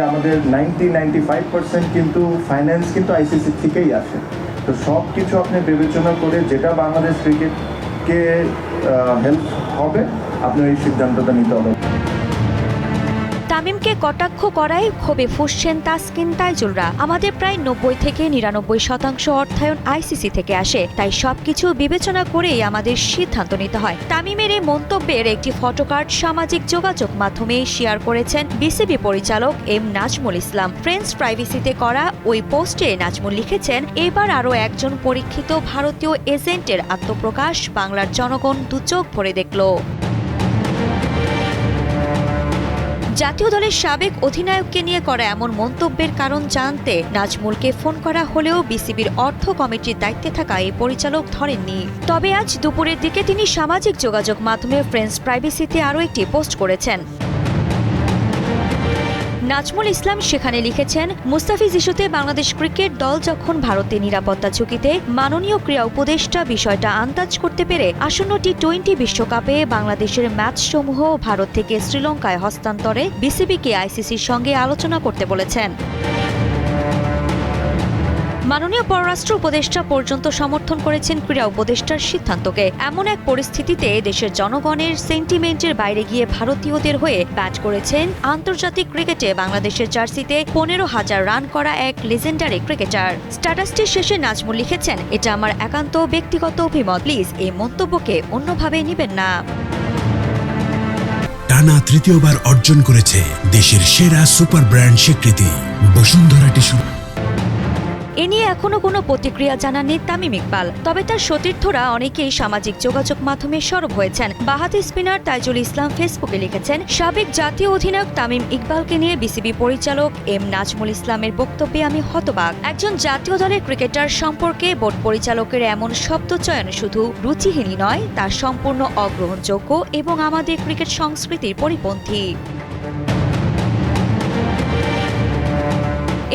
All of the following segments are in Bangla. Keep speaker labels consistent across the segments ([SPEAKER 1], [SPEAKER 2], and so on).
[SPEAKER 1] আমাদের 95% কিন্তু ফাইন্যান্স কিন্তু আইসিসি থেকেই আসে। তো সব কিছু আপনি বিবেচনা করে যেটা বাংলাদেশ ক্রিকেটকে হেল্প হবে আপনি এই সিদ্ধান্তটা নিতে হবে।
[SPEAKER 2] তামিমকে কটাক্ষ করায় ক্ষোভে ফুঁসছেন তাসকিন তাইজুলরা। আমাদের প্রায় 90 থেকে 99% অর্থায়ন আইসিসি থেকে আসে, তাই সবকিছু বিবেচনা করেই আমাদের সিদ্ধান্ত নিতে হয়। তামিমের এই মন্তব্যের একটি ফটোকার্ড সামাজিক যোগাযোগ মাধ্যমে শেয়ার করেছেন বিসিবি পরিচালক এম নাজমুল ইসলাম। ফ্রেন্ডস প্রাইভেসিতে করা ওই পোস্টে নাজমুল লিখেছেন, এবার আরও একজন পরীক্ষিত ভারতীয় এজেন্টের আত্মপ্রকাশ বাংলার জনগণ দুচোখ ভরে দেখল। জাতীয় দলের সাবেক অধিনায়ককে নিয়ে করা এমন মন্তব্যের কারণ জানতে নাজমুলকে ফোন করা হলেও বিসিবির অর্থ কমিটির দায়িত্বে থাকা এই পরিচালক ধরেননি। তবে আজ দুপুরের দিকে তিনি সামাজিক যোগাযোগ মাধ্যমে ফ্রেন্ডস প্রাইভেসিতে আরও একটি পোস্ট করেছেন। নাজমুল ইসলাম সেখানে লিখেছেন, মুস্তাফিজ ইস্যুতে বাংলাদেশ ক্রিকেট দল যখন ভারতের নিরাপত্তা ঝুঁকিতে, মাননীয় ক্রীড়া উপদেষ্টা বিষয়টা আন্দাজ করতে পেরে আসন্ন টি-20 বিশ্বকাপে বাংলাদেশের ম্যাচসমূহ ভারত থেকে শ্রীলঙ্কায় হস্তান্তরে বিসিবিকে আইসিসির সঙ্গে আলোচনা করতে বলেছেন। মাননীয় পররাষ্ট্র উপদেষ্টা পর্যন্ত সমর্থন করেছেন ক্রীড়া উপদেষ্টার সিদ্ধান্তকে। এমন এক পরিস্থিতিতে দেশের জনগণের সেন্টিমেন্টের বাইরে গিয়ে ভারতীয়দের হয়ে ব্যাট করেছেন আন্তর্জাতিক ক্রিকেটে বাংলাদেশের জার্সিতে 15,000 রান করা এক লেজেন্ডারি ক্রিকেটার। স্ট্যাটাসটির শেষে নাজমুল লিখেছেন, এটা আমার একান্ত ব্যক্তিগত অভিমত, প্লিজ এই মন্তব্যকে অন্যভাবে নেবেন না।
[SPEAKER 3] টানা তৃতীয়বার অর্জন করেছে দেশের সেরা সুপার ব্র্যান্ড স্বীকৃতি বসুন্ধরা টিস্যু।
[SPEAKER 2] এ নিয়ে এখনো কোনো প্রতিক্রিয়া জানাননি তামিম ইকবাল। তবে তার সতীর্থরা অনেকেই সামাজিক যোগাযোগ মাধ্যমে সরব হয়েছেন। বাঁহাতি স্পিনার তাইজুল ইসলাম ফেসবুকে লিখেছেন, সাবেক জাতীয় অধিনায়ক তামিম ইকবালকে নিয়ে বিসিবি পরিচালক এম নাজমুল ইসলামের বক্তব্যে আমি হতবাক। একজন জাতীয় দলের ক্রিকেটার সম্পর্কে বোর্ড পরিচালকের এমন শব্দচয়ন শুধু রুচিহীনই নয়, তা সম্পূর্ণ অগ্রহণযোগ্য এবং আমাদের ক্রিকেট সংস্কৃতির পরিপন্থী।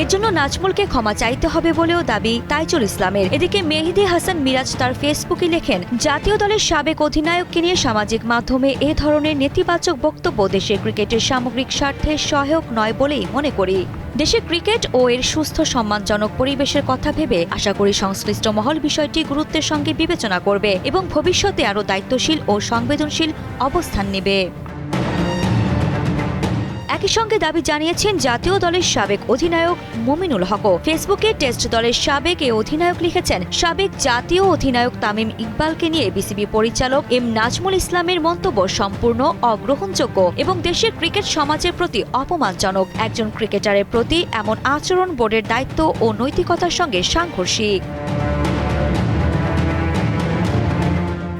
[SPEAKER 2] এর জন্য নাজমুলকে ক্ষমা চাইতে হবে বলেও দাবি তাইজুল ইসলামের। এদিকে মেহেদী হাসান মিরাজ তার ফেসবুকে লেখেন, জাতীয় দলের সাবেক অধিনায়ককে নিয়ে সামাজিক মাধ্যমে এ ধরনের নেতিবাচক বক্তব্য দেশের ক্রিকেটের সামগ্রিক স্বার্থে সহায়ক নয় বলেই মনে করি। দেশের ক্রিকেট ও এর সুস্থ সম্মানজনক পরিবেশের কথা ভেবে আশা করি সংশ্লিষ্ট মহল বিষয়টি গুরুত্বের সঙ্গে বিবেচনা করবে এবং ভবিষ্যতে আরও দায়িত্বশীল ও সংবেদনশীল অবস্থান নেবে। একই সঙ্গে দাবি জানিয়েছেন জাতীয় দলের সাবেক অধিনায়ক মুমিনুল হকও। ফেসবুকে টেস্ট দলের সাবেক এ অধিনায়ক লিখেছেন, সাবেক জাতীয় অধিনায়ক তামিম ইকবালকে নিয়ে বিসিবি পরিচালক এম নাজমুল ইসলামের মন্তব্য সম্পূর্ণ অগ্রহণযোগ্য এবং দেশের ক্রিকেট সমাজের প্রতি অপমানজনক। একজন ক্রিকেটারের প্রতি এমন আচরণ বোর্ডের দায়িত্ব ও নৈতিকতার সঙ্গে সাংঘর্ষিক।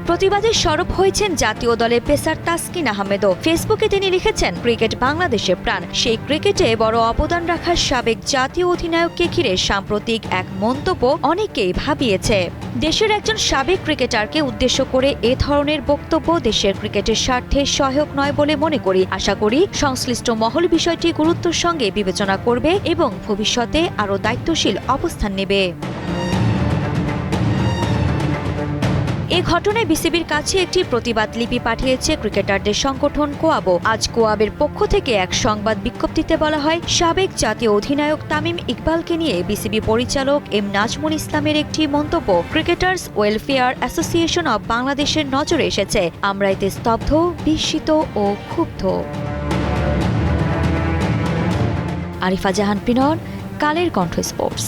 [SPEAKER 2] প্রতিবাদে সরব হয়েছেন জাতীয় দলের পেসার তাসকিন আহমেদও। ফেসবুকে তিনি লিখেছেন, ক্রিকেট বাংলাদেশের প্রাণ, সেই ক্রিকেটে বড় অবদান রাখার সাবেক জাতীয় অধিনায়ককে ঘিরে সাম্প্রতিক এক মন্তব্য অনেকেই ভাবিয়েছে। দেশের একজন সাবেক ক্রিকেটারকে উদ্দেশ্য করে এ ধরনের বক্তব্য দেশের ক্রিকেটের স্বার্থে সহায়ক নয় বলে মনে করি। আশা করি সংশ্লিষ্ট মহল বিষয়টি গুরুত্বের সঙ্গে বিবেচনা করবে এবং ভবিষ্যতে আরও দায়িত্বশীল অবস্থান নেবে। এ ঘটনায় বিসিবির কাছে একটি প্রতিবাদ লিপি পাঠিয়েছে ক্রিকেটারদের সংগঠন কোয়াবো। আজ কোয়াবের পক্ষ থেকে এক সংবাদ বিজ্ঞপ্তিতে বলা হয়, সাবেক জাতীয় অধিনায়ক তামিম ইকবালকে নিয়ে বিসিবি পরিচালক এম নাজমুল ইসলামের একটি মন্তব্য ক্রিকেটার্স ওয়েলফেয়ার অ্যাসোসিয়েশন অব বাংলাদেশের নজরে এসেছে। আমরা এতে স্তব্ধ, বিস্মিত ও ক্ষুব্ধ। আরিফা জাহান পিনর, কালের কণ্ঠ স্পোর্টস।